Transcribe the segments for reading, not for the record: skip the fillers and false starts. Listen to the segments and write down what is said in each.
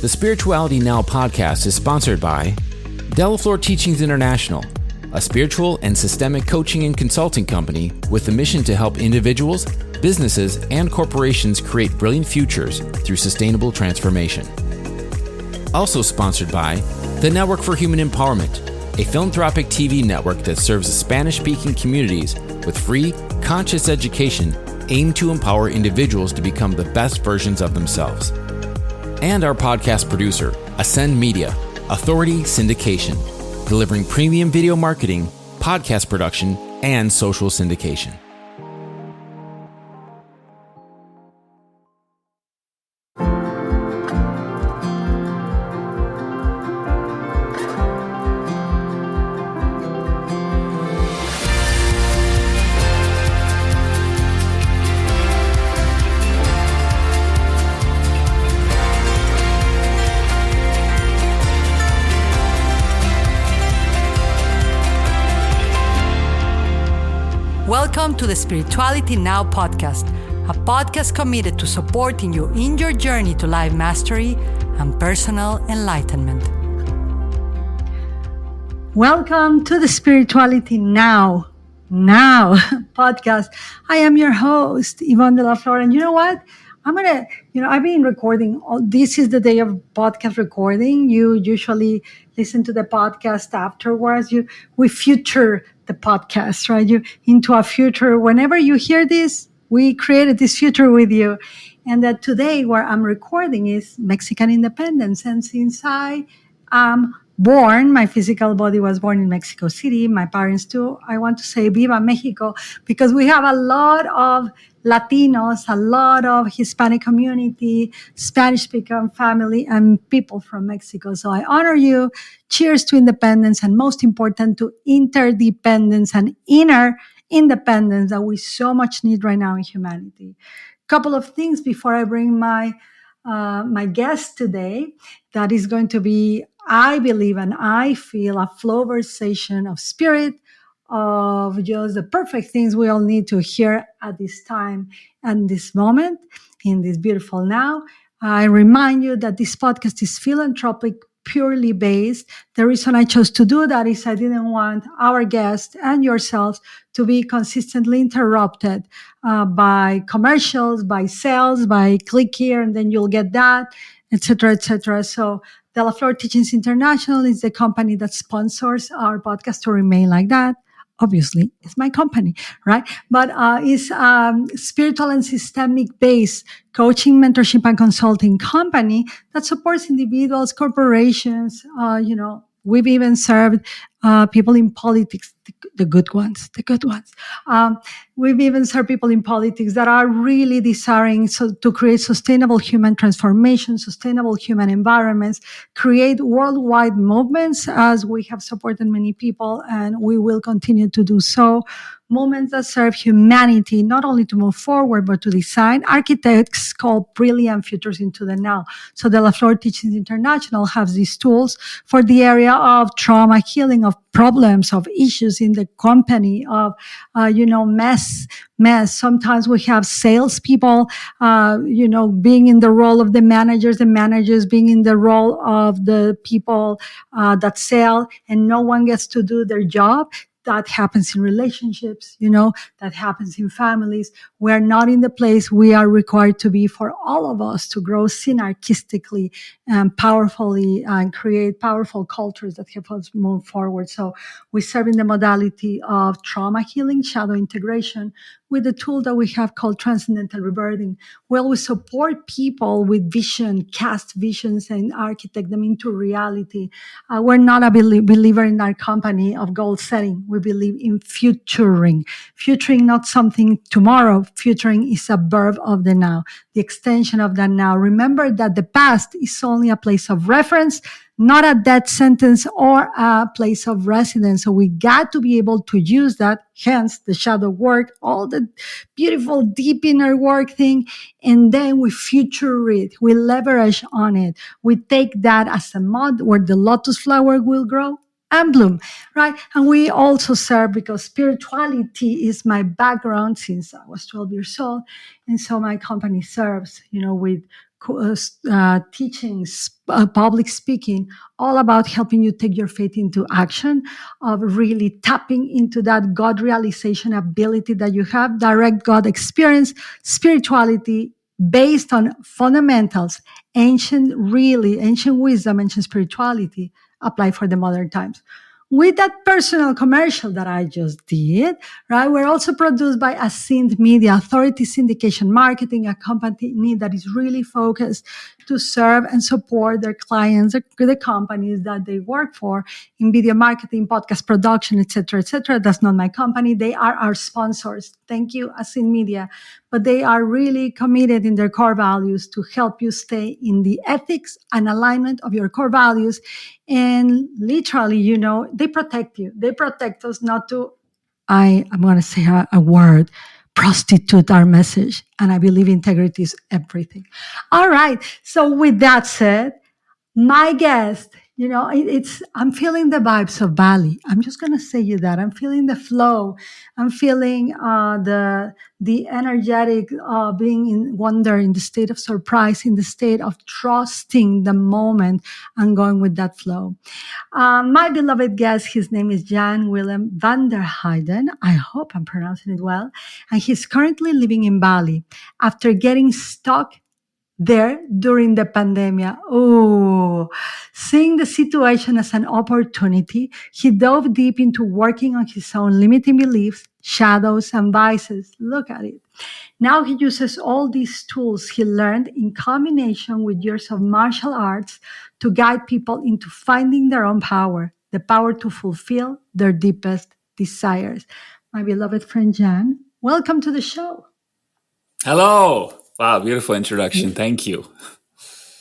The Spirituality Now podcast is sponsored by Delaflor Teachings International, a spiritual and systemic coaching and consulting company with the mission to help individuals, businesses, and corporations create brilliant futures through sustainable transformation. Also sponsored by the Network for Human Empowerment, a philanthropic TV network that serves the Spanish-speaking communities with free, conscious education aimed to empower individuals to become the best versions of themselves. And our podcast producer, Ascend Media, Authority Syndication, delivering premium video marketing, podcast production, and social syndication. Welcome to the Spirituality Now podcast, a podcast committed to supporting you in your journey to life mastery and personal enlightenment. Welcome to the Spirituality Now podcast. I am your host, Yvonne de la Flor, and you know what? I've been recording. This is the day of podcast recording. You usually listen to the podcast afterwards. We future the podcast, right? You into a future. Whenever you hear this, we created this future with you. And that today where I'm recording is Mexican independence. And since I am born, my physical body was born in Mexico City, my parents too, I want to say Viva Mexico, because we have a lot of Latinos, a lot of Hispanic community, Spanish-speaking family, and people from Mexico. So I honor you. Cheers to independence, and most important, to interdependence and inner independence that we so much need right now in humanity. Couple of things before I bring my guest today. That is going to be, I believe and I feel, a flow conversation of spirit, of just the perfect things we all need to hear at this time and this moment, in this beautiful now. I remind you that this podcast is philanthropic, purely based. The reason I chose to do that is I didn't want our guests and yourselves to be consistently interrupted by commercials, by sales, by click here and then you'll get that, etc., etc. So Delaflor Teachings International is the company that sponsors our podcast to remain like that. Obviously, it's my company, right? But it's spiritual and systemic based coaching, mentorship, and consulting company that supports individuals, corporations. We've even served people in politics, the good ones. We've even served people in politics that are really desiring to create sustainable human transformation, sustainable human environments, create worldwide movements, as we have supported many people, and we will continue to do so. Movements that serve humanity, not only to move forward, but to design architects called brilliant futures into the now. So Delaflor Teachings International has these tools for the area of trauma healing, of problems, of issues in the company, of, mess. Sometimes we have salespeople, being in the role of the managers being in the role of the people that sell, and no one gets to do their job. That happens in relationships, that happens in families. We are not in the place we are required to be for all of us to grow synarchistically and powerfully and create powerful cultures that help us move forward. So we serve in the modality of trauma healing, shadow integration, with the tool that we have called transcendental rebirthing. We always support people with vision, cast visions, and architect them into reality. We're not a believer in our company of goal setting. We believe in futuring. Futuring, not something tomorrow. Futuring is a verb of the now, the extension of the now. Remember that the past is only a place of reference, not a death sentence or a place of residence. So we got to be able to use that, hence the shadow work, all the beautiful deep inner work thing. And then we future it. We leverage on it. We take that as a mud where the lotus flower will grow and bloom, right? And we also serve, because spirituality is my background since I was 12 years old. And so my company serves, with teachings, public speaking, all about helping you take your faith into action, of really tapping into that God realization ability that you have, direct God experience, spirituality based on fundamentals, ancient wisdom, ancient spirituality applied for the modern times. With that personal commercial that I just did, right? We're also produced by Ascend Media, Authority Syndication Marketing, a company that is really focused to serve and support their clients, the companies that they work for in video marketing, podcast production, etc., etc. That's not my company. They are our sponsors. Thank you, Ascend Media. But they are really committed in their core values to help you stay in the ethics and alignment of your core values. And literally, they protect you. They protect us not to, I'm going to say a word, prostitute our message. And I believe integrity is everything. All right. So with that said, my guest, I'm feeling the vibes of Bali. I'm just gonna say you that I'm feeling the flow. I'm feeling the energetic, being in wonder, in the state of surprise, in the state of trusting the moment and going with that flow. My beloved guest, his name is Jan-Willem van Der Heiden. I hope I'm pronouncing it well. And he's currently living in Bali after getting stuck there during the pandemic. Oh, seeing the situation as an opportunity, he dove deep into working on his own limiting beliefs, shadows, and vices. Look at it. Now he uses all these tools he learned in combination with years of martial arts to guide people into finding their own power, the power to fulfill their deepest desires. My beloved friend Jan, welcome to the show. Hello. Wow, beautiful introduction. Thank you.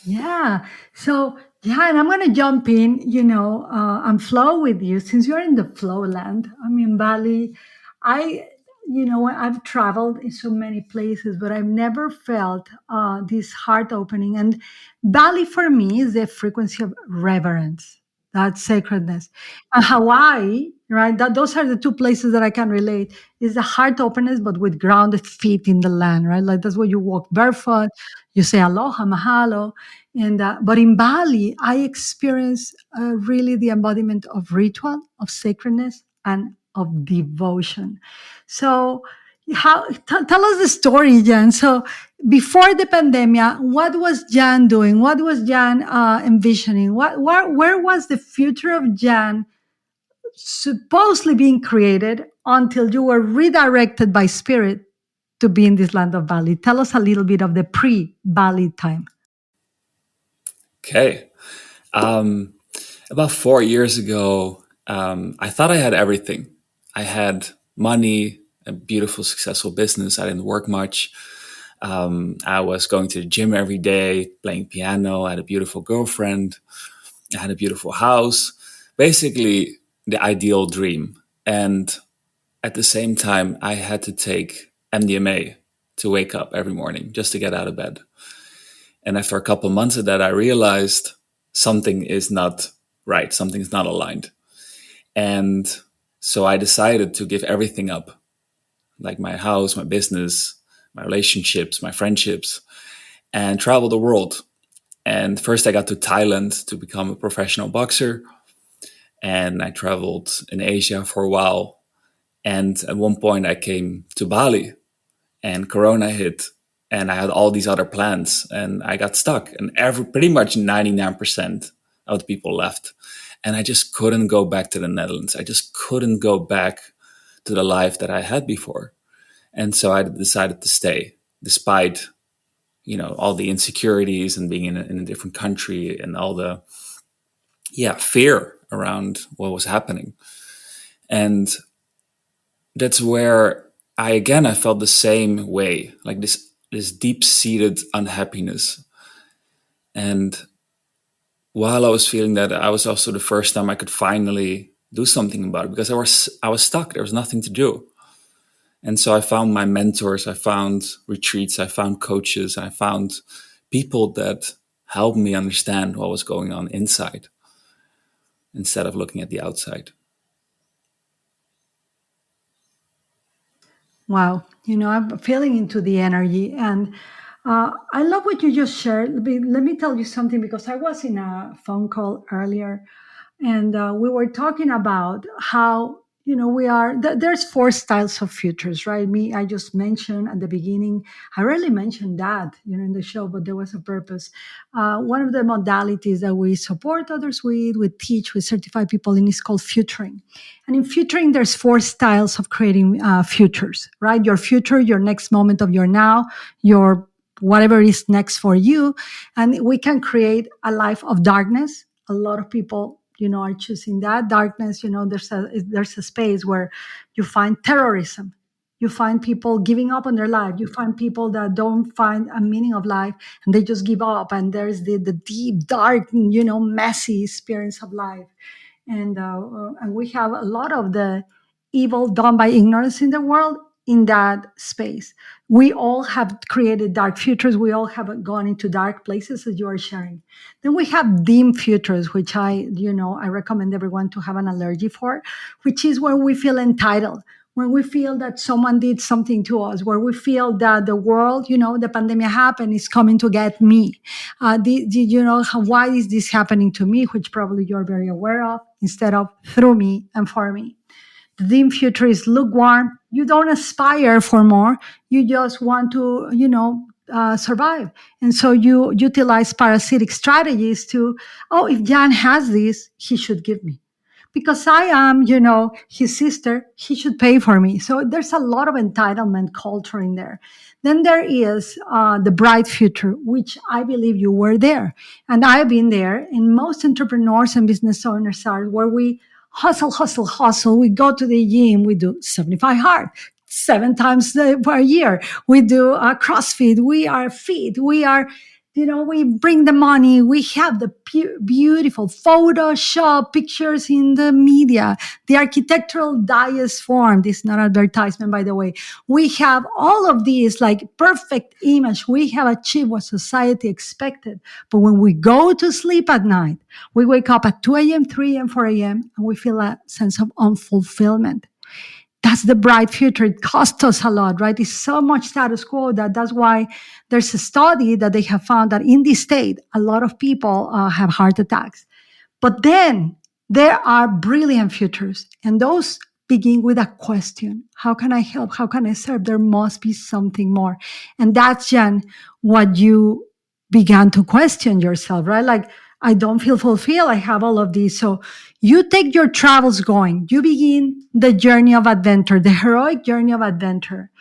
Yeah. So, yeah, and I'm going to jump in, and flow with you since you're in the flow land. I'm in Bali. I, I've traveled in so many places, but I've never felt this heart opening. And Bali for me is the frequency of reverence, that sacredness. And Hawaii, right? Those are the two places that I can relate. Is the heart openness, but with grounded feet in the land, right? Like that's where you walk barefoot, you say aloha, mahalo. And but in Bali, I experience really the embodiment of ritual, of sacredness, and of devotion. So, tell us the story, Jan. So, before the pandemic, what was Jan doing? What was Jan envisioning? Where was the future of Jan supposedly being created until you were redirected by spirit to be in this land of Bali? Tell us a little bit of the pre-Bali time. Okay. About 4 years ago, I thought I had everything. I had money, a beautiful, successful business. I didn't work much. I was going to the gym every day, playing piano. I had a beautiful girlfriend. I had a beautiful house. Basically, the ideal dream. And at the same time, I had to take MDMA to wake up every morning just to get out of bed. And after a couple months of that, I realized something is not right. Something's not aligned. And so I decided to give everything up, like my house, my business, my relationships, my friendships, and travel the world. And first I got to Thailand to become a professional boxer. And I traveled in Asia for a while. And at one point I came to Bali and Corona hit and I had all these other plans and I got stuck and pretty much 99% of the people left. And I just couldn't go back to the Netherlands. I just couldn't go back to the life that I had before. And so I decided to stay despite, all the insecurities and being in a different country and all the, fear around what was happening. And that's where I felt the same way, like this deep-seated unhappiness. And while I was feeling that, I was also the first time I could finally do something about it because I was stuck. There was nothing to do. And so I found my mentors, I found retreats, I found coaches, I found people that helped me understand what was going on inside instead of looking at the outside. Wow. I'm feeling into the energy. And I love what you just shared. Let me tell you something, because I was in a phone call earlier, and we were talking about how, we are there's four styles of futures, right? Me, I just mentioned at the beginning. I rarely mentioned that, in the show, but there was a purpose. One of the modalities that we support others with, we teach, we certify people in, is called futuring. And in futuring, there's four styles of creating futures, right? Your future, your next moment of your now, your whatever is next for you. And we can create a life of darkness. A lot of people, are choosing that darkness. There's a space where you find terrorism, you find people giving up on their life, you find people that don't find a meaning of life, and they just give up, and there's the deep dark, messy experience of life. And we have a lot of the evil done by ignorance in the world in that space. We all have created dark futures. We all have gone into dark places, as you are sharing. Then we have dim futures, which I recommend everyone to have an allergy for, which is where we feel entitled, when we feel that someone did something to us, where we feel that the world, the pandemic happened, is coming to get me. Why is this happening to me, which probably you're very aware of, instead of through me and for me. The dim future is lukewarm. You don't aspire for more. You just want to, survive. And so you utilize parasitic strategies to, oh, if Jan has this, he should give me. Because I am, his sister, he should pay for me. So there's a lot of entitlement culture in there. Then there is the bright future, which I believe you were there. And I've been there. And most entrepreneurs and business owners are, where we hustle, hustle, hustle. We go to the gym, we do 75 hard, 7 times per year. We do CrossFit, we are fit, we bring the money, we have the beautiful Photoshop pictures in the media, the architectural dias form. This is not advertisement, by the way. We have all of these like perfect image. We have achieved what society expected. But when we go to sleep at night, we wake up at 2 a.m., 3 a.m., 4 a.m., and we feel a sense of unfulfillment. That's the bright future. It costs us a lot, right? It's so much status quo that's why there's a study that they have found that in this state, a lot of people have heart attacks. But then there are brilliant futures, and those begin with a question. How can I help? How can I serve? There must be something more. And that's, Jan, what you began to question yourself, right? Like, I don't feel fulfilled. I have all of these. So you take your travels going. You begin the journey of adventure, the heroic journey of adventure.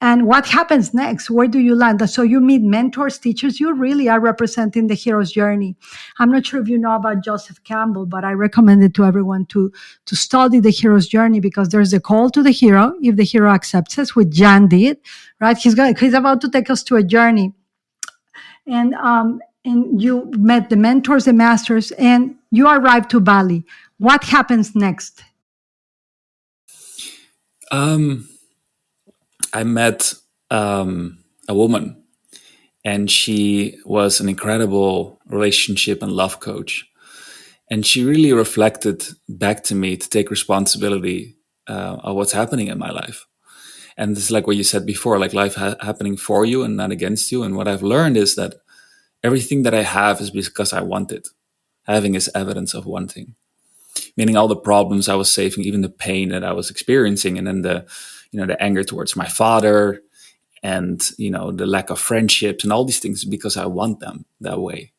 And what happens next? Where do you land? So you meet mentors, teachers. You really are representing the hero's journey. I'm not sure if you know about Joseph Campbell, but I recommend it to everyone to study the hero's journey, because there's a call to the hero. If the hero accepts us, which Jan did, right? He's about to take us to a journey. And you met the mentors, the masters, and you arrived to Bali. What happens next? I met a woman, and she was an incredible relationship and love coach. And she really reflected back to me to take responsibility of what's happening in my life. And this is like what you said before, like life happening for you and not against you. And what I've learned is that everything that I have is because I want it. Having is evidence of wanting. Meaning all the problems I was saving, even the pain that I was experiencing, and then the anger towards my father, and the lack of friendships and all these things, because I want them that way.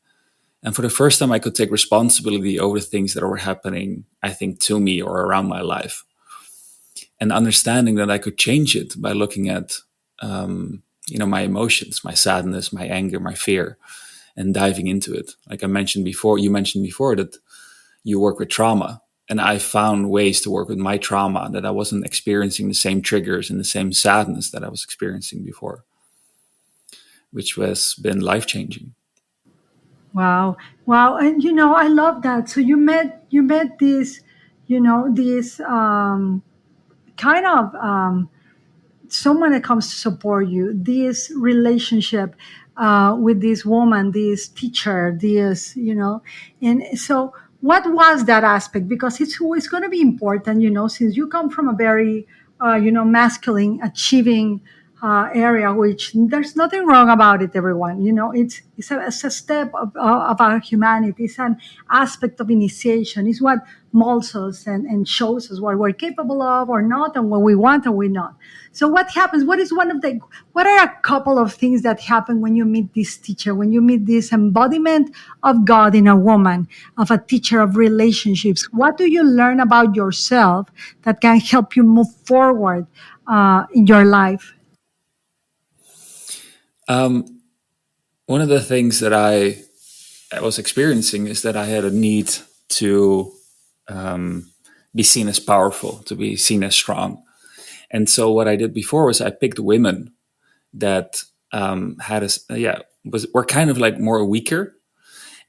And for the first time, I could take responsibility over things that were happening, I think, to me or around my life, and understanding that I could change it by looking at my emotions, my sadness, my anger, my fear, and diving into it. Like you mentioned before that you work with trauma. And I found ways to work with my trauma, that I wasn't experiencing the same triggers and the same sadness that I was experiencing before, which has been life-changing. Wow. Wow. And I love that. So you met this, this kind of someone that comes to support you, this relationship with this woman, this teacher, and so what was that aspect? Because it's always going to be important, since you come from a very, masculine, achieving area, which there's nothing wrong about it, everyone. It's a step of our humanity. It's an aspect of initiation. It's what molds us and shows us what we're capable of or not, and what we want or we not. So what happens? What are a couple of things that happen when you meet this teacher, when you meet this embodiment of God in a woman, of a teacher of relationships? What do you learn about yourself that can help you move forward in your life? One of the things that I was experiencing is that I had a need to be seen as powerful, to be seen as strong. And so what I did before was I picked women that were kind of like more weaker,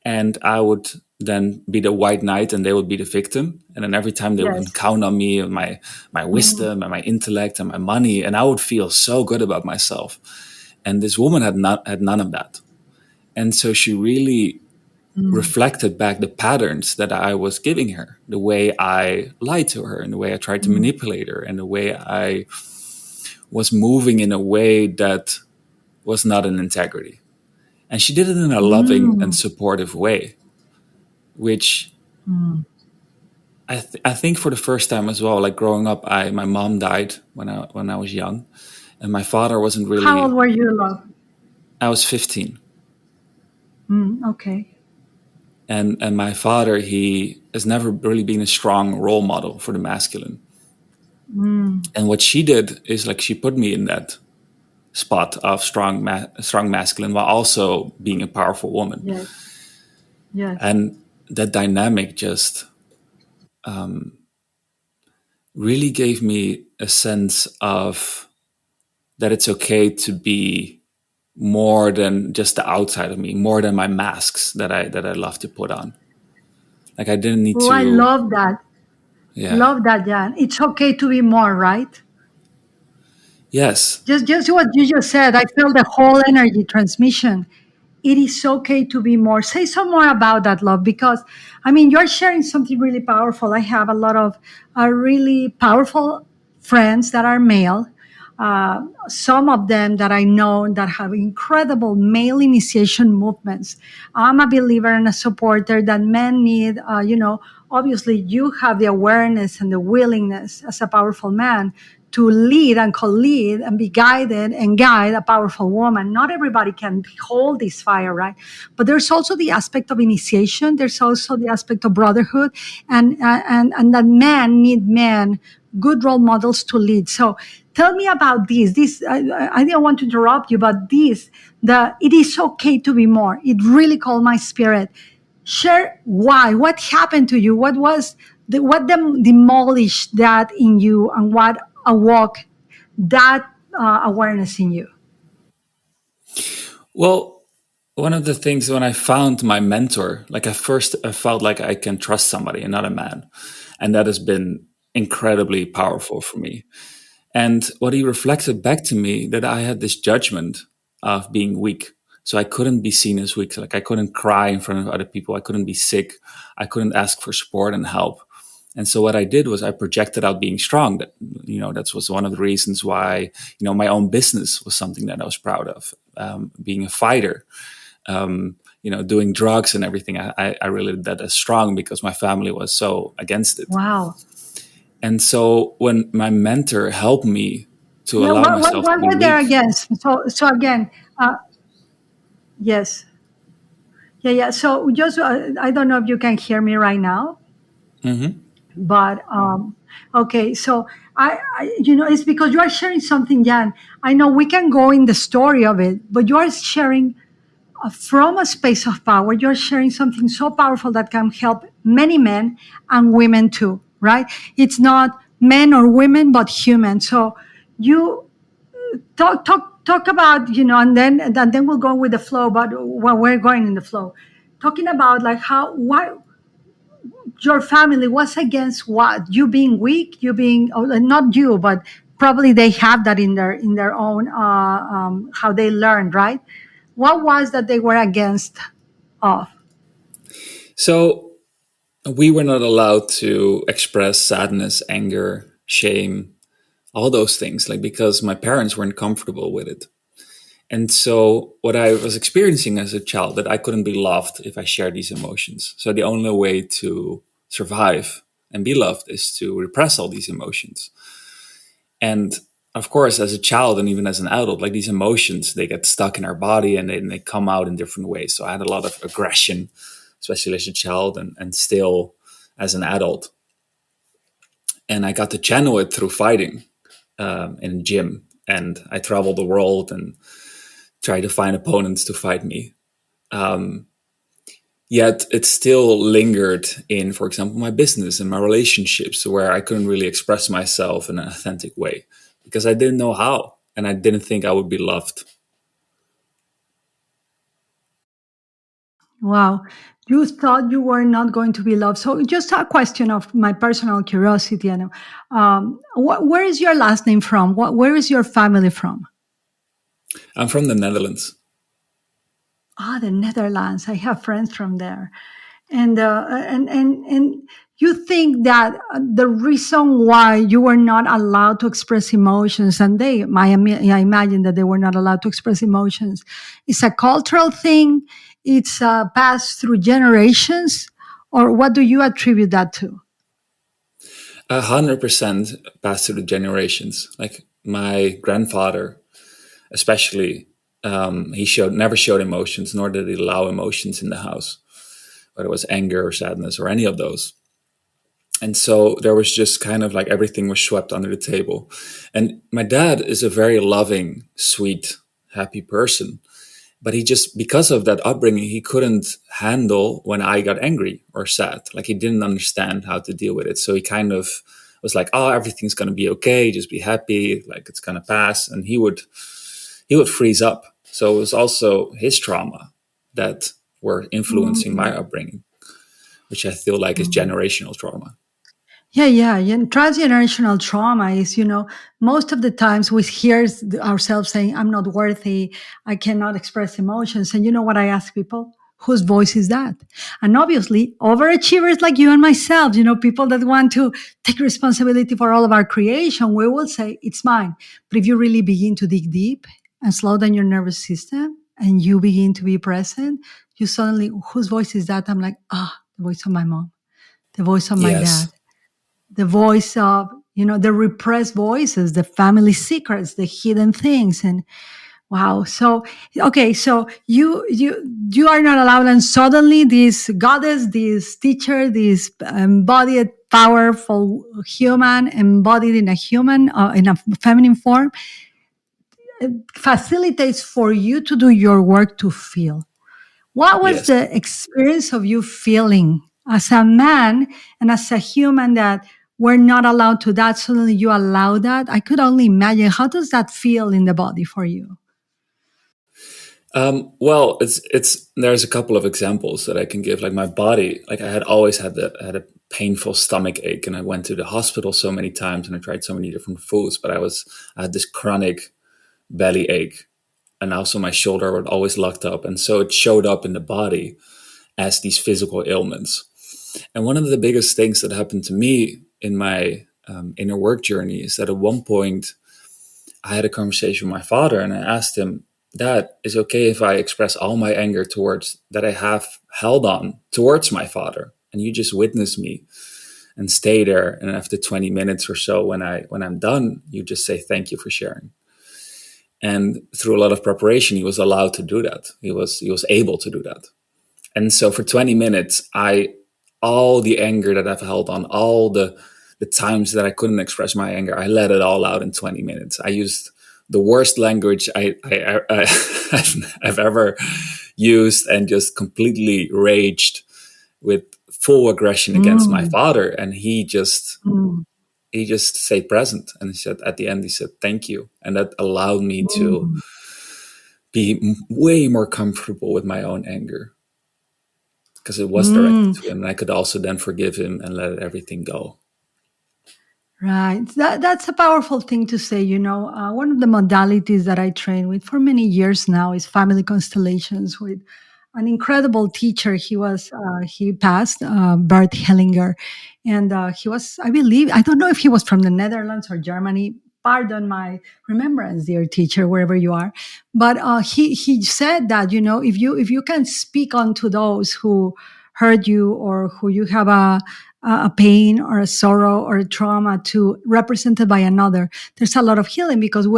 and I would then be the white knight and they would be the victim. And then every time they would Yes. count on me and my wisdom and my intellect and my money, and I would feel so good about myself. And this woman had none of that. And so she really reflected back the patterns that I was giving her, the way I lied to her and the way I tried to manipulate her and the way I was moving in a way that was not in integrity. And she did it in a loving and supportive way, which I think for the first time as well, like growing up, my mom died when I was young, and my father wasn't How old really. were you, love? I was 15, Okay. and my father, he has never really been a strong role model for the masculine. And what she did is like she put me in that spot of strong masculine while also being a powerful woman, Yes. Yes. and that dynamic just really gave me a sense of that it's okay to be more than just the outside of me, more than my masks that I love to put on. Like I didn't need Oh, I to. love that. Yeah. Love that, Jan. It's okay to be more, right? Yes. Just what you just said. I feel the whole energy transmission. It is okay to be more. Say some more about that, love, because I mean, you're sharing something really powerful. I have a lot of really powerful friends that are male. Some of them that I know that have incredible male initiation movements. I'm a believer and a supporter that men need, obviously you have the awareness and the willingness as a powerful man to lead and co-lead and be guided and guide a powerful woman. Not everybody can hold this fire, right? But there's also the aspect of initiation. There's also the aspect of brotherhood, and that men need men, good role models to lead. So tell me about this. I didn't want to interrupt you, but it is okay to be more. It really called my spirit. Share why. What happened to you? What demolished that in you, and what awoke that awareness in you? Well, one of the things when I found my mentor, like at first I felt like I can trust somebody and not a man. And that has been incredibly powerful for me. And what he reflected back to me that I had this judgment of being weak. So I couldn't be seen as weak. Like I couldn't cry in front of other people. I couldn't be sick. I couldn't ask for support and help. And so what I did was I projected out being strong. That was one of the reasons why, my own business was something that I was proud of. Being a fighter, doing drugs and everything. I really did that as strong because my family was so against it. Wow. And so when my mentor helped me to Yeah. allow What myself to what be were there weak. against? So again, yes. Yeah. Yeah. So just I don't know if you can hear me right now, Hmm. but okay. So it's because you are sharing something, Jan. I know we can go in the story of it, but you are sharing from a space of power. You're sharing something so powerful that can help many men and women too, right? It's not men or women, but human. So you talk about, and then we'll go with the flow. But when we're going in the flow, talking about like why your family was against what, you being weak, you being, not you, but probably they have that in their own how they learned, right? What was that they were against of? So we were not allowed to express sadness, anger, shame, all those things, like because my parents weren't comfortable with it. And so what I was experiencing as a child, that I couldn't be loved if I shared these emotions. So the only way to survive and be loved is to repress all these emotions. And of course, as a child and even as an adult, like these emotions, they get stuck in our body and they come out in different ways. So I had a lot of aggression, especially as a child and still as an adult. And I got to channel it through fighting in a gym. And I traveled the world and tried to find opponents to fight me. Yet it still lingered in, for example, my business and my relationships, where I couldn't really express myself in an authentic way because I didn't know how, and I didn't think I would be loved. Wow. You thought you were not going to be loved. So, just a question of my personal curiosity. And where is your last name from? Where is your family from? I'm from the Netherlands. Ah, the Netherlands. I have friends from there. And you think that the reason why you were not allowed to express emotions, and I imagine that they were not allowed to express emotions, is a cultural thing. It's passed through generations, or what do you attribute that to? 100% passed through the generations. Like my grandfather, especially, he never showed emotions, nor did he allow emotions in the house, whether it was anger or sadness or any of those. And so there was just kind of like everything was swept under the table. And my dad is a very loving, sweet, happy person. But he just, because of that upbringing, he couldn't handle when I got angry or sad. Like he didn't understand how to deal with it. So he kind of was like, oh, everything's going to be okay. Just be happy. Like it's going to pass. And he would freeze up. So it was also his trauma that were influencing my upbringing, which I feel like is generational trauma. Yeah. And transgenerational trauma is, most of the times we hear ourselves saying, I'm not worthy, I cannot express emotions. And you know what I ask people? Whose voice is that? And obviously, overachievers like you and myself, people that want to take responsibility for all of our creation, we will say, it's mine. But if you really begin to dig deep and slow down your nervous system and you begin to be present, you suddenly, whose voice is that? I'm like, the voice of my mom, the voice of my Yes. dad, the voice of the repressed voices, the family secrets, the hidden things. And wow. So okay, so you are not allowed, and suddenly this goddess, this teacher, this embodied powerful human, embodied in a human, in a feminine form, facilitates for you to do your work, to feel. What was Yes. the experience of you feeling as a man and as a human that were not allowed to that? Suddenly you allow that. I could only imagine. How does that feel in the body for you? Well, it's there's a couple of examples that I can give. Like my body, like I had always had a painful stomach ache, and I went to the hospital so many times, and I tried so many different foods. But I had this chronic belly ache, and also my shoulder was always locked up, and so it showed up in the body as these physical ailments. And one of the biggest things that happened to me in my inner work journey is that at one point I had a conversation with my father, and I asked him, Dad, is it okay if I express all my anger towards that I have held on towards my father, and you just witness me and stay there, and after 20 minutes or so, when I'm done, you just say thank you for sharing. And through a lot of preparation, he was allowed to do that. He was able to do that. And so for 20 minutes, all the anger that I've held on, all the times that I couldn't express my anger, I let it all out in 20 minutes. I used the worst language I've ever used, and just completely raged with full aggression against my Mm, father. And mm, he just stayed present. And he said, at the end, he said, thank you. And that allowed me to mm, be way more comfortable with my own anger, because it was directed mm. to him, and I could also then forgive him and let everything go. Right. That's a powerful thing to say. One of the modalities that I train with for many years now is family constellations with an incredible teacher. He passed, Bert Hellinger. And he was, I believe, I don't know if he was from the Netherlands or Germany, pardon my remembrance, dear teacher, wherever you are. But he said that, if you can speak unto those who hurt you, or who you have a pain or a sorrow or a trauma to represented by another, there's a lot of healing, because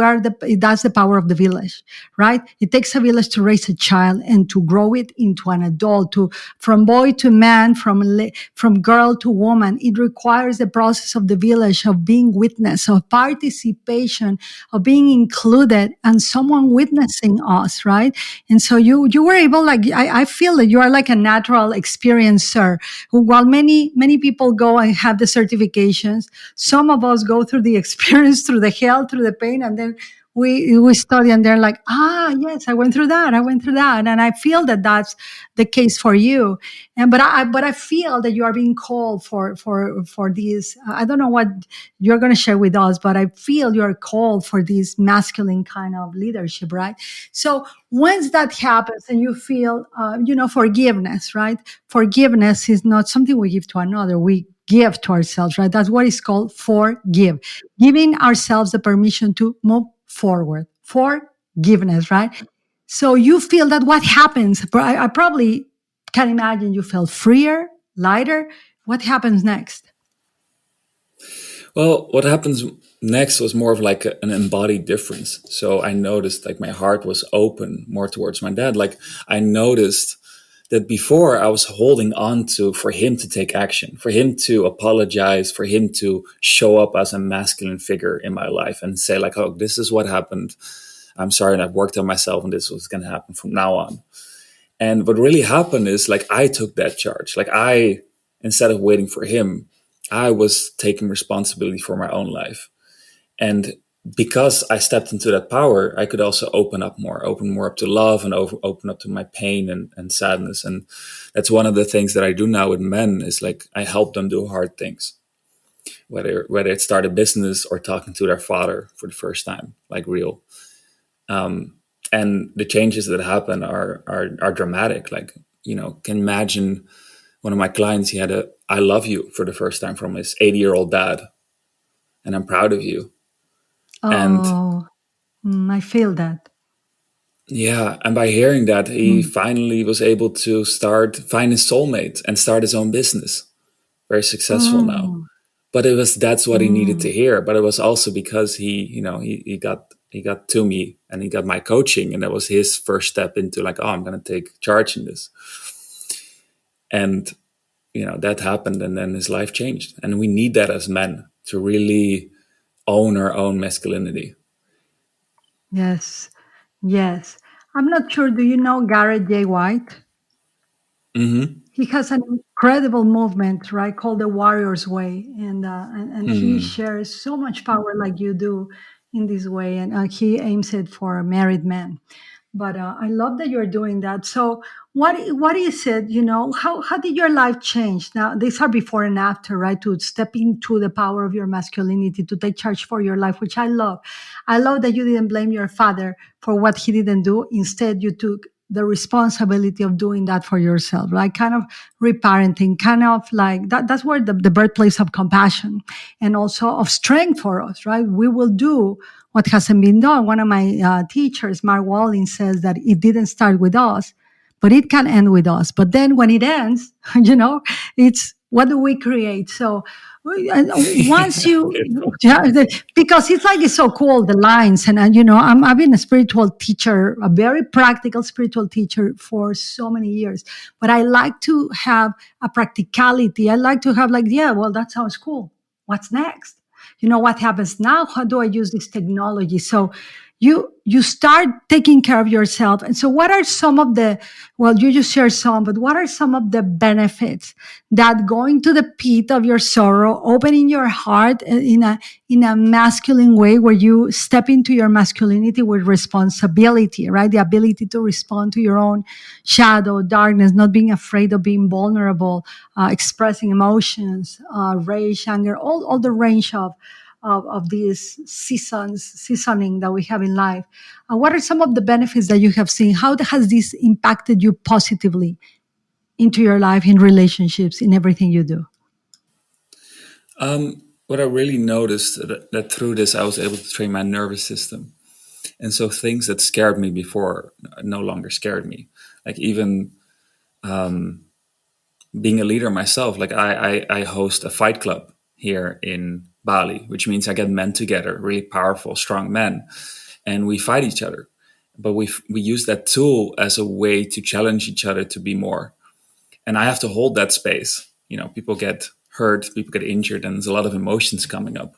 that's the power of the village, right? It takes a village to raise a child and to grow it into an adult, from boy to man, from girl to woman. It requires the process of the village, of being witness, of participation, of being included, and someone witnessing us, right? And so you were able, like, I feel that you are like a natural experiencer, who, while many people go and have the certifications, some of us go through the experience, through the hell, through the pain, and then we study, and they're like, yes, I went through that, and I feel that that's the case for you. But I feel that you are being called for these. I don't know what you're going to share with us, but I feel you're called for this masculine kind of leadership, right? So once that happens, and you feel, forgiveness, right? Forgiveness is not something we give to another. We give to ourselves, right? That's what is called forgive, giving ourselves the permission to move forward. Forgiveness, right? So you feel that what happens, I probably can imagine you felt freer, lighter. What happens next? Well, what happens next was more of like an embodied difference. So I noticed like my heart was open more towards my dad. Like I noticed that before I was holding on to for him to take action, for him to apologize, for him to show up as a masculine figure in my life and say like, oh, this is what happened. I'm sorry, and I've worked on myself, and this was going to happen from now on. And what really happened is like I took that charge. Like instead of waiting for him, I was taking responsibility for my own life. And because I stepped into that power, I could also open more up to love, and open up to my pain and sadness. And that's one of the things that I do now with men, is like I help them do hard things, whether it's start a business or talking to their father for the first time, like real. And the changes that happen are dramatic. Like, can imagine one of my clients, he had a "I love you" for the first time from his 80-year-old dad, and I'm proud of you. And Oh, I feel that. yeah, and by hearing that, he finally was able to find his soulmate and start his own business. Very successful now. Mm, But that's what he needed to mm. hear. But it was also because he got to me, and he got my coaching, and that was his first step into like, oh, I'm going to take charge in this. And that happened, and then his life changed. And we need that as men, to really own our own masculinity. Yes, yes. I'm not sure. Do you know Garrett J. White? Mm-hmm. He has an incredible movement, right, called the Warrior's Way, and he Mm. shares so much power like you do in this way, and he aims it for married men. But I love that you're doing that. So, what is it? How did your life change? Now, these are before and after, right? To step into the power of your masculinity, to take charge for your life, which I love. I love that you didn't blame your father for what he didn't do. Instead, you took the responsibility of doing that for yourself, like kind of reparenting, kind of like that. That's where the birthplace of compassion and also of strength for us, right? We will do what hasn't been done. One of my teachers, Mark Walling, says that it didn't start with us, but it can end with us. But then when it ends, it's what do we create? So once you, yeah, because it's so cool, the lines. And, I've been a spiritual teacher, a very practical spiritual teacher for so many years. But I like to have a practicality. I like to have like, yeah, well, that sounds cool. What's next? What happens now? How do I use this technology? So you start taking care of yourself. And so what are some of you just shared some, but what are some of the benefits that going to the pit of your sorrow, opening your heart in a masculine way, where you step into your masculinity with responsibility, right? The ability to respond to your own shadow, darkness, not being afraid of being vulnerable, expressing emotions, rage, anger, all the range of these seasoning that we have in life. What are some of the benefits that you have seen? How has this impacted you positively into your life, in relationships, in everything you do? what I really noticed that through this, I was able to train my nervous system. And so things that scared me before no longer scared me. Like even being a leader myself, like I host a fight club here in Bali, which means I get men together, really powerful, strong men, and we fight each other. But we use that tool as a way to challenge each other to be more. And I have to hold that space. People get hurt, people get injured, and there's a lot of emotions coming up.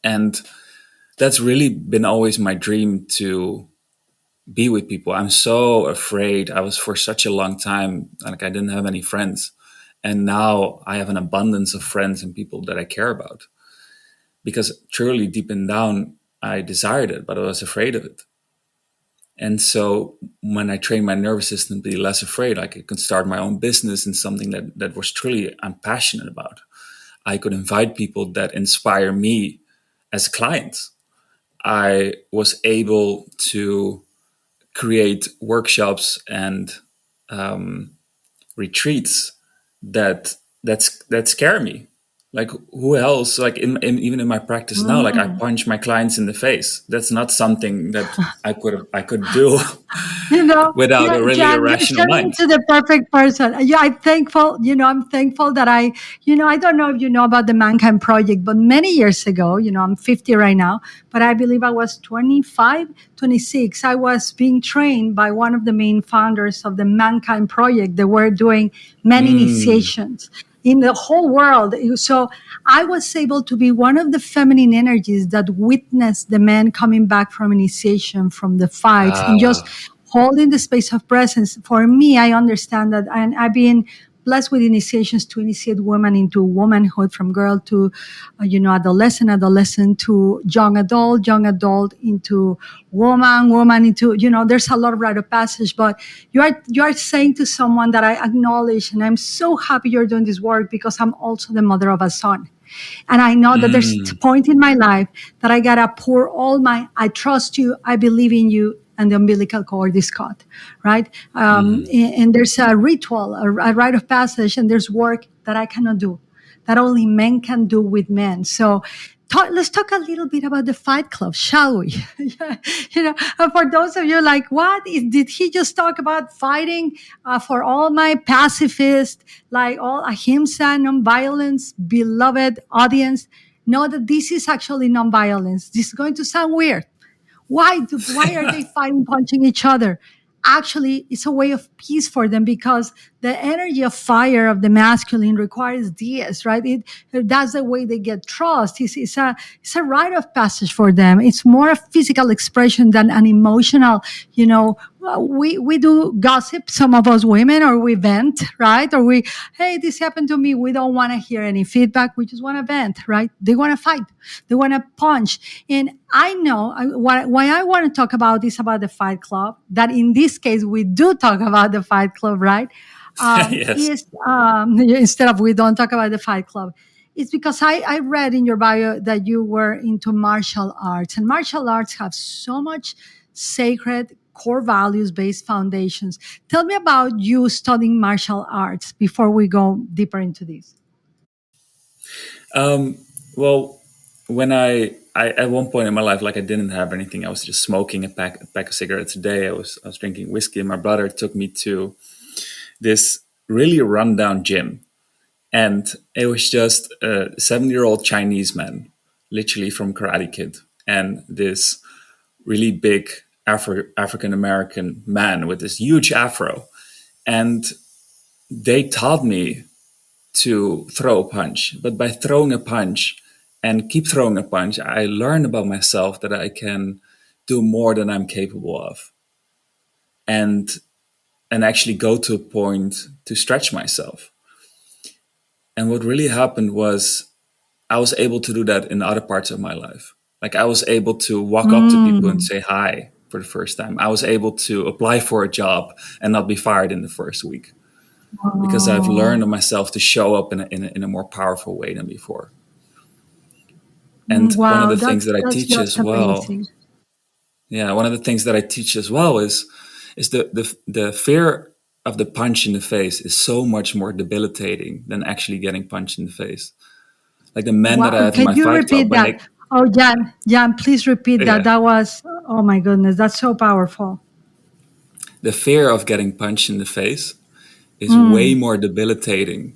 And that's really been always my dream, to be with people. I'm so afraid. I was for such a long time, like I didn't have any friends. And now I have an abundance of friends and people that I care about. Because truly deep and down, I desired it, but I was afraid of it. And so when I trained my nervous system to be less afraid, like I could start my own business in something that was truly I'm passionate about. I could invite people that inspire me as clients. I was able to create workshops and retreats that scare me. Like who else? Like even in my practice now, like I punch my clients in the face. That's not something that I could do without a really Jan, you're irrational sharing mind. to the perfect person. Yeah, I'm thankful. I'm thankful that I don't know if you know about the Mankind Project, but many years ago, I'm 50 right now, but I believe I was 25, 26. I was being trained by one of the main founders of the Mankind Project. They were doing many initiations in the whole world. So I was able to be one of the feminine energies that witnessed the men coming back from initiation, from the fights, and just Ah, holding the space of presence. For me, I understand that, and I've been blessed with initiations to initiate women into womanhood, from girl to, adolescent to young adult into woman into, there's a lot of rite of passage. But you are saying to someone that I acknowledge, and I'm so happy you're doing this work, because I'm also the mother of a son. And I know that there's a point in my life that I gotta pour all I trust you, I believe in you, and the umbilical cord is cut, right? And there's a ritual, a rite of passage, and there's work that I cannot do, that only men can do with men. So let's talk a little bit about the Fight Club, shall we? And for those of you like, did he just talk about fighting? For all my pacifist, like all ahimsa, non-violence, beloved audience, know that this is actually non-violence. This is going to sound weird. Why are they fighting, punching each other? Actually, it's a way of peace for them, because the energy of fire of the masculine requires this, right? That's the way they get trust. It's a rite of passage for them. It's more a physical expression than an emotional. We do gossip, some of us women, or we vent, right? Or hey, this happened to me. We don't want to hear any feedback. We just want to vent, right? They want to fight. They want to punch. And I know why I want to talk about this, about the Fight Club, that in this case, we do talk about the Fight Club, right? yes. Is instead of we don't talk about the Fight Club. It's because I read in your bio that you were into martial arts, and martial arts have so much sacred core values based foundations. Tell me about you studying martial arts before we go deeper into this. Well, when I at one point in my life, like I didn't have anything. I was just smoking a pack of cigarettes a day. I was drinking whiskey, and my brother took me to this really rundown gym. And it was just a 70-year-old Chinese man, literally from Karate Kid, and this really big African American man with this huge afro. And they taught me to throw a punch. But by throwing a punch and keep throwing a punch, I learned about myself that I can do more than I'm capable of. And actually go to a point to stretch myself. And what really happened was I was able to do that in other parts of my life. Like I was able to walk up to people and Mm. say hi for the first time. I was able to apply for a job and not be fired in the first week, because I've learned Oh, of myself to show up in a more powerful way than before. And one of wow, the things that's that I that's teach just as well, amazing. yeah, one of the things that I teach as well is the fear of the punch in the face is so much more debilitating than actually getting punched in the face. Like the men that I Wow. had in my Can you fight club, repeat when that? they, Oh, Jan, please repeat that. yeah, That was, oh my goodness, that's so powerful. the fear of getting punched in the face is way Mm. more debilitating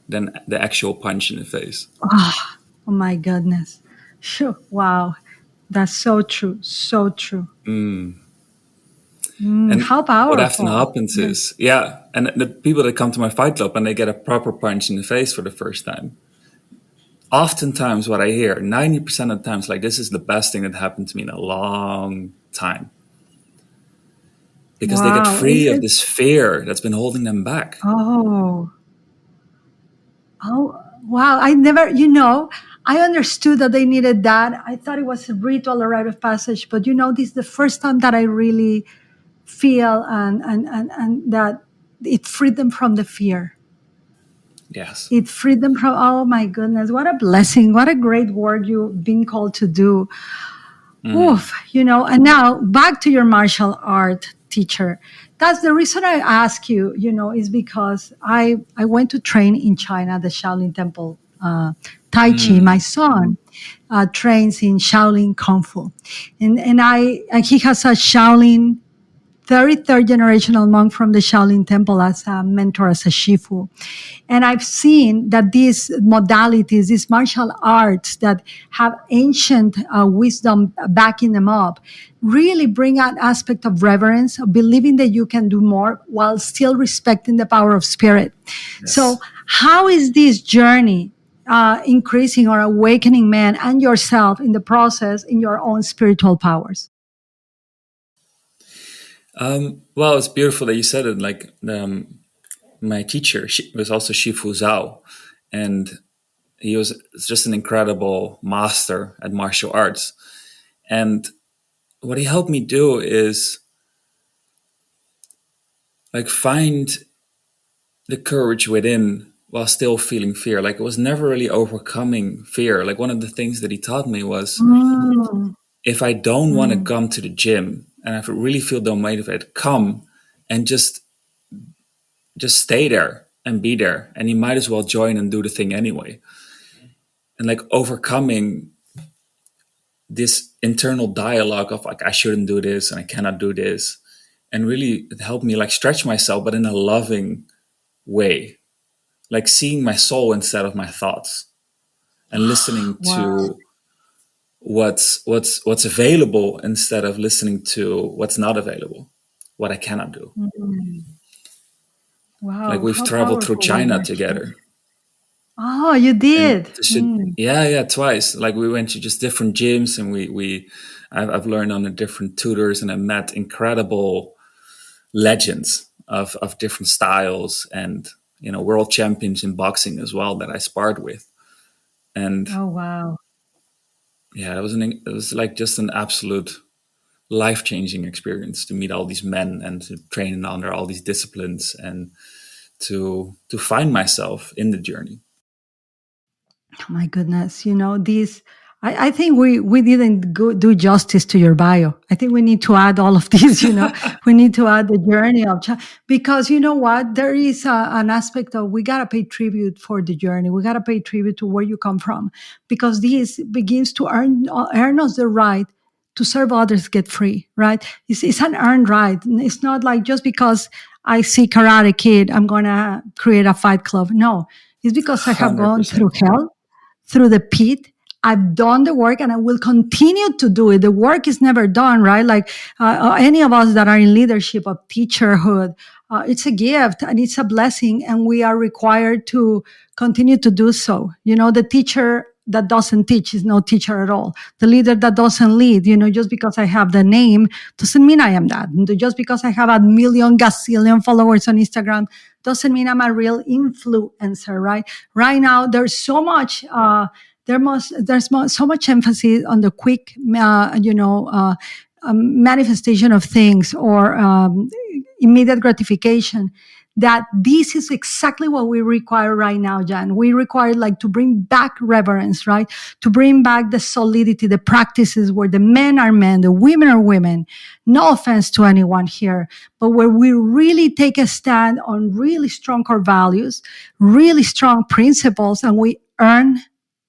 than the actual punch in the face. Ah, oh my goodness. Sure. Wow. That's so true. So true. And How what often powerful. happens Yeah. is, yeah, and the people that come to my fight club and they get a proper punch in the face for the first time, oftentimes what I hear, 90% of the times, like, this is the best thing that happened to me in a long time. Because they get Wow. free of this fear that's been holding them back. Oh, oh, wow. I understood that they needed that. I thought it was a ritual or rite of passage, but this is the first time that I really feel and that it freed them from the fear. Yes. It freed them from, oh my goodness, what a blessing. What a great work you've been called to do. Mm. Oof, and now back to your martial art teacher. That's the reason I ask you, is because I went to train in China, the Shaolin Temple, Tai Chi. My Mm. son trains in Shaolin Kung Fu. And he has a Shaolin 33rd generational monk from the Shaolin Temple as a mentor, as a Shifu. And I've seen that these modalities, these martial arts that have ancient wisdom backing them up, really bring an aspect of reverence, of believing that you can do more while still respecting the power of spirit. So, Yes. how is this journey increasing or awakening man and yourself in the process in your own spiritual powers? Well, it's beautiful that you said it. Like, my teacher was also Shifu Zhao, and he was just an incredible master at martial arts. And what he helped me do is, like, find the courage within while still feeling fear. Like, it was never really overcoming fear. Like, one of the things that he taught me was, Mm, if I don't want to mm. come to the gym and I really feel don't motivated, come and just stay there and be there. And you might as well join and do the thing anyway. And like overcoming this internal dialogue of like, I shouldn't do this and I cannot do this. And really it helped me like stretch myself, but in a loving way, like seeing my soul instead of my thoughts and listening Wow. to what's available instead of listening to what's not available, what I cannot do. Mm. Like, Wow, we've how traveled through powerful what China you're sharing. together. Oh, you And did. yeah, twice. Like, we went to just different gyms, and I've learned under different tutors, and I met incredible legends of different styles, and world champions in boxing as well that I sparred with. And Oh, wow. yeah, it was like just an absolute life changing experience to meet all these men and to train under all these disciplines and to find myself in the journey. Oh my goodness. I think we didn't do justice to your bio. I think we need to add all of these, we need to add the journey of, because you know what? There is an aspect of, we got to pay tribute for the journey. We got to pay tribute to where you come from, because this begins to earn us the right to serve others, get free, right? It's an earned right. It's not like just because I see Karate Kid, I'm going to create a fight club. No, it's because I have gone 100%. through hell, through the pit. I've done the work and I will continue to do it. The work is never done, right? Like any of us that are in leadership of teacherhood, it's a gift and it's a blessing, and we are required to continue to do so. The teacher that doesn't teach is no teacher at all. The leader that doesn't lead, just because I have the name doesn't mean I am that. Just because I have a million gazillion followers on Instagram doesn't mean I'm a real influencer, right? Right now, there's so much. So much emphasis on the quick, manifestation of things, or immediate gratification. That this is exactly what we require right now, Jan. We require like to bring back reverence, right? To bring back the solidity, the practices where the men are men, the women are women. No offense to anyone here, but where we really take a stand on really strong core values, really strong principles, and we earn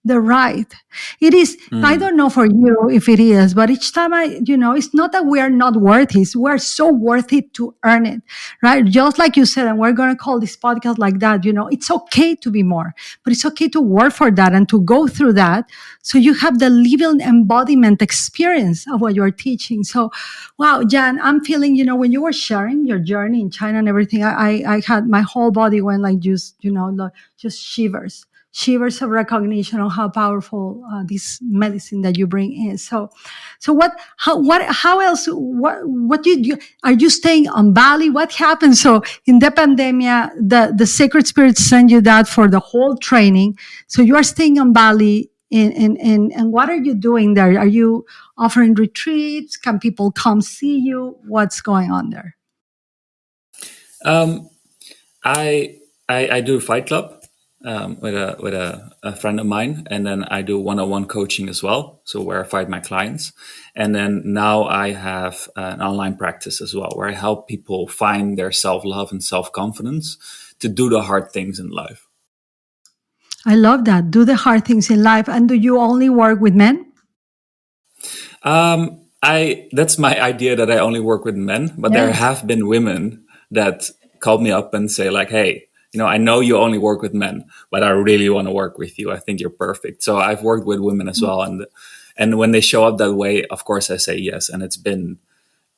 the right. It is, I don't know for you if it is, but each time it's not that we are not worthy. We're so worth it to earn it, right? Just like you said, and we're going to call this podcast like that, it's okay to be more, but it's okay to work for that and to go through that. So you have the living embodiment experience of what you're teaching. So, wow, Jan, I'm feeling, when you were sharing your journey in China and everything, I had my whole body went like just, just shivers of recognition of how powerful this medicine that you bring is. So how else, what do you, are you staying on Bali? What happened? So in the pandemic, the sacred spirits send you that for the whole training. So you are staying on Bali and what are you doing there? Are you offering retreats? Can people come see you? What's going on there? Um, I do Fight Club with a friend of mine, and then I do one-on-one coaching as well. So where I fight my clients, and then now I have an online practice as well, where I help people find their self-love and self-confidence to do the hard things in life. I love that. Do the hard things in life. And do you only work with men? That's my idea, that I only work with men, but there Yes. have been women that call me up and say like, hey, I know you only work with men, but I really want to work with you. I think you're perfect. So I've worked with women as well. And when they show up that way, of course I say yes. And it's been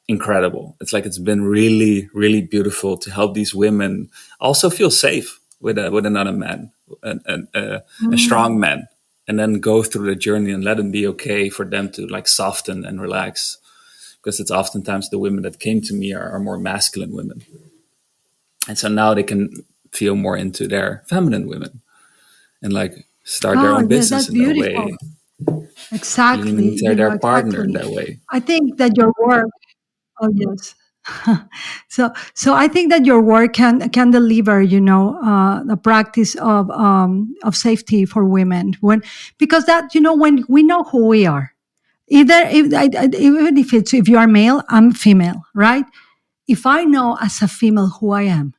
incredible. It's been really, really beautiful to help these women also feel safe with another man, a strong man, and then go through the journey and let them be okay, for them to like soften and relax. Because it's oftentimes the women that came to me are more masculine women. And so now they can feel more into their feminine women and like start their Oh, own yes, business that's in that beautiful. way, lean Exactly. into their partner in Exactly. that way. I think that your work, oh, yes. So I think that your work can deliver, the practice of safety for women because that, when we know who we are, even if you are male, I'm female, right? If I know as a female who I am,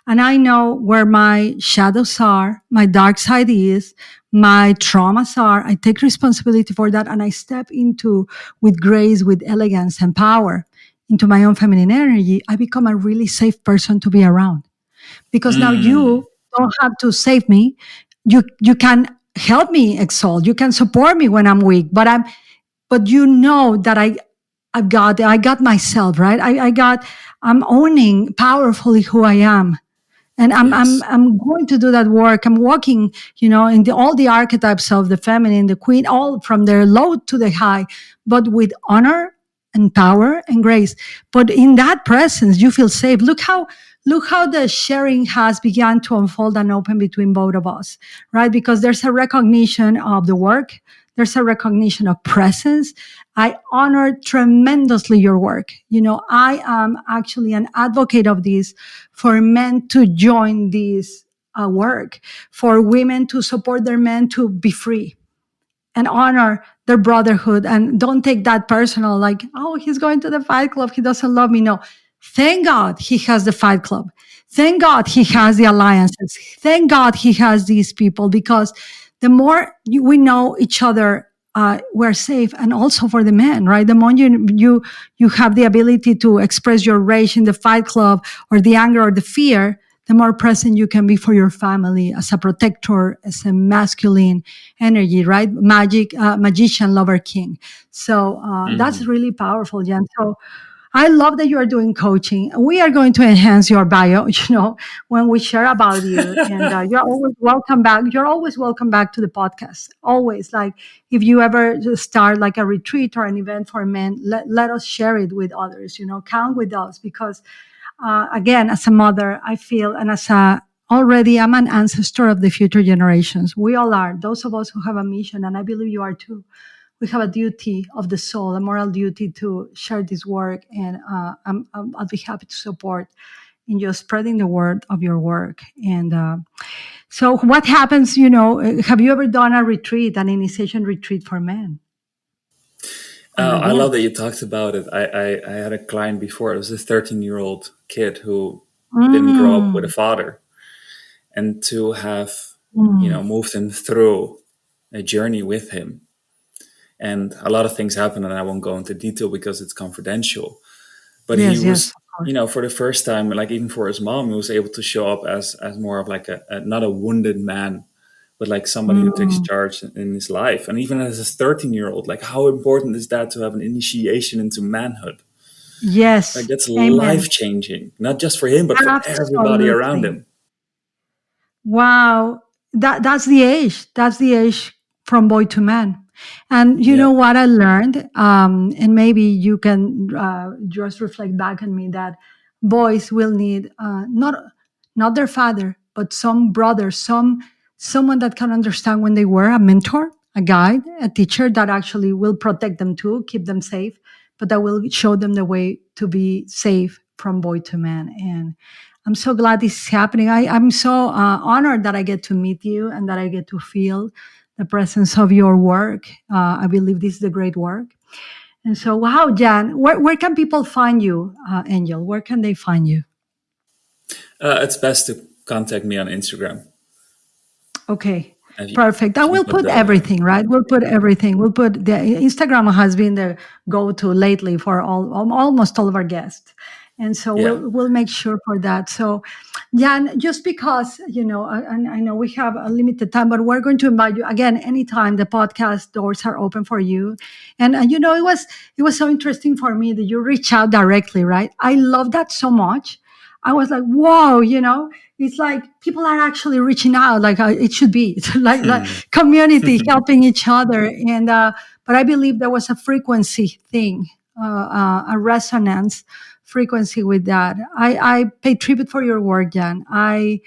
and I know where my shadows are, my dark side is, my traumas are, I take responsibility for that and I step into with grace, with elegance and power into my own feminine energy, I become a really safe person to be around. Because now Mm, you don't have to save me. You can help me exalt. You can support me when I'm weak, but you know that I got myself, right? I'm owning powerfully who I am. And yes. I'm going to do that work. I'm walking, in all the archetypes of the feminine, the queen, all from their low to the high, but with honor and power and grace. But in that presence, you feel safe. Look how the sharing has begun to unfold and open between both of us, right? Because there's a recognition of the work. There's a recognition of presence. I honor tremendously your work. I am actually an advocate of this for men to join this work, for women to support their men to be free and honor their brotherhood and don't take that personal, like, oh, he's going to the fight club, he doesn't love me. No, thank God he has the fight club. Thank God he has the alliances. Thank God he has these people, because the more we know each other, we're safe. And also for the men, right? The more you have the ability to express your rage in the fight club, or the anger or the fear, the more present you can be for your family as a protector, as a masculine energy, right? Magician, lover, king. So that's Mhm. really powerful, Jan. So I love that you are doing coaching. We are going to enhance your bio, when we share about you. And you're always welcome back. You're always welcome back to the podcast. Always. Like, if you ever just start like a retreat or an event for men, let us share it with others. Count with us, because again, as a mother, I feel, and already I'm an ancestor of the future generations. We all are. Those of us who have a mission, and I believe you are too. We have a duty of the soul, a moral duty to share this work, and I'll be happy to support in just spreading the word of your work. And so, what happens? Have you ever done a retreat, an initiation retreat for men, or not I love that yet? you talked about it. I had a client before. It was a 13-year-old kid who didn't grow up with a Mm, father, and to have mm, moved him through a journey with him. And a lot of things happen, and I won't go into detail because it's confidential. But he Yes, was, yes, of course. for the first time, like even for his mom, he was able to show up as more of like not a wounded man, but like somebody who takes Mm, charge in his life. And even as a 13-year-old, like how important is that to have an initiation into manhood? Like yes, that's amen. life changing, not just for him, but for everybody around Absolutely. him. Wow, that's the age. That's the age from boy to man. And you Yeah. know what I learned, and maybe you can just reflect back on me that boys will need not their father, but some brother, someone that can understand when they were a mentor, a guide, a teacher that actually will protect them too, keep them safe, but that will show them the way to be safe from boy to man. And I'm so glad this is happening. I'm so honored that I get to meet you and that I get to feel the presence of your work. I believe this is a great work. And so, wow, Jan, where can people find you, Angel? Where can they find you? It's best to contact me on Instagram. Okay, If you, perfect. if And you we'll put put the everything, right? We'll put everything. We'll put the Instagram has been the go-to lately for almost all of our guests. And so yeah. we'll make sure for that. So, Jan, just because I know we have a limited time, but we're going to invite you again anytime the podcast doors are open for you. And it was so interesting for me that you reach out directly, right? I love that so much. I was like, whoa, it's like people are actually reaching out like it should be. It's like community helping each other. And but I believe there was a frequency thing, a resonance frequency with that. I pay tribute for your work, Jan. I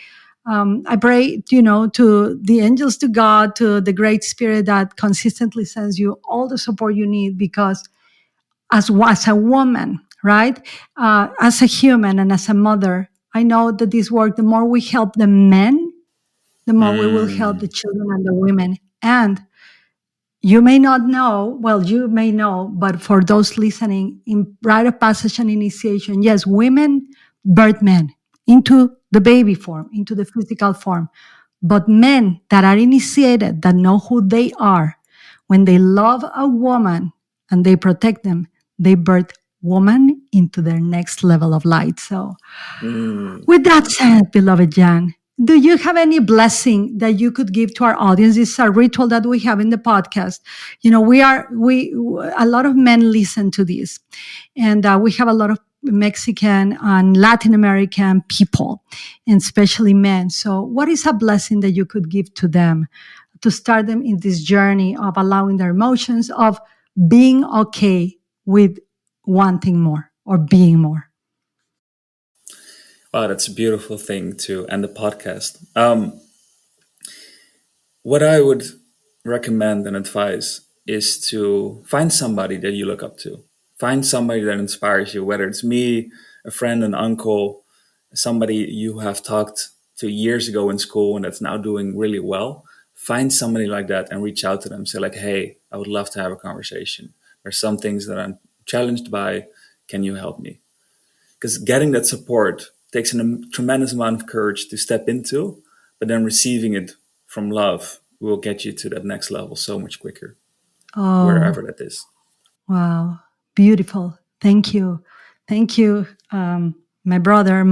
pray, to the angels, to God, to the great spirit that consistently sends you all the support you need, because as a woman, right? As a human and as a mother, I know that this work, the more we help the men, the more we will help the Mm. children and the women. And you may not know, well, you may know, but for those listening, in rite of passage and initiation, yes, women birth men into the baby form, into the physical form. But men that are initiated, that know who they are, when they love a woman and they protect them, they birth woman into their next level of light. So, Mm. with that said, beloved Jan, do you have any blessing that you could give to our audience? This is a ritual that we have in the podcast. A lot of men listen to this, and we have a lot of Mexican and Latin American people, and especially men. So, what is a blessing that you could give to them to start them in this journey of allowing their emotions, of being okay with wanting more or being more? Wow, that's a beautiful thing to end the podcast. What I would recommend and advise is to find somebody that you look up to. Find somebody that inspires you, whether it's me, a friend, an uncle, somebody you have talked to years ago in school and that's now doing really well. Find somebody like that and reach out to them. Say like, hey, I would love to have a conversation. There's some things that I'm challenged by. Can you help me? Because getting that support takes a tremendous amount of courage to step into, but then receiving it from love will get you to that next level so much quicker, Oh, wherever that is. wow. Beautiful. Thank you. Thank you. My brother,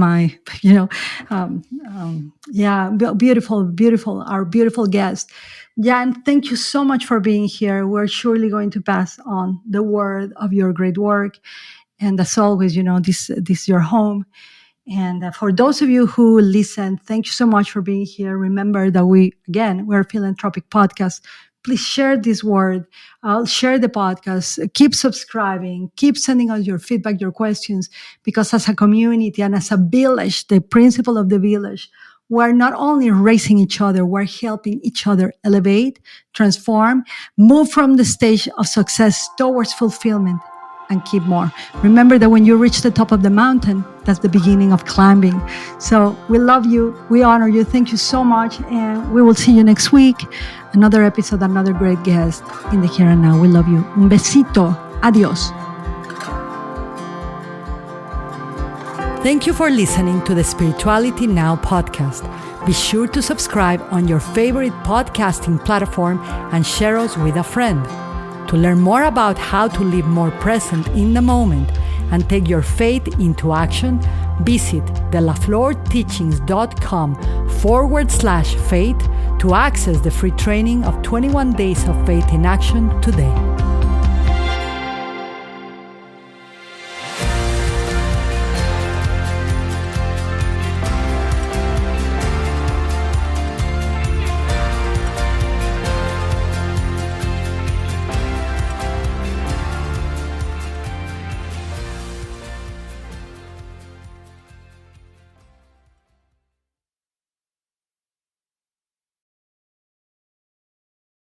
yeah, beautiful, beautiful, our beautiful guest. Jan, thank you so much for being here. We're surely going to pass on the word of your great work. And as always, this is your home. And for those of you who listen, thank you so much for being here. Remember that we're a philanthropic podcast. Please share this word. Share the podcast. Keep subscribing. Keep sending us your feedback, your questions, because as a community and as a village, the principle of the village, we're not only raising each other, we're helping each other elevate, transform, move from the stage of success towards fulfillment, and keep more. Remember that when you reach the top of the mountain, that's the beginning of climbing. So we love you. We honor you. Thank you so much. And we will see you next week. Another episode, another great guest in the here and now. We love you. Un besito. Adios. Thank you for listening to the Spirituality Now podcast. Be sure to subscribe on your favorite podcasting platform and share us with a friend. To learn more about how to live more present in the moment and take your faith into action, visit delaflorteachings.com/faith to access the free training of 21 Days of Faith in Action today.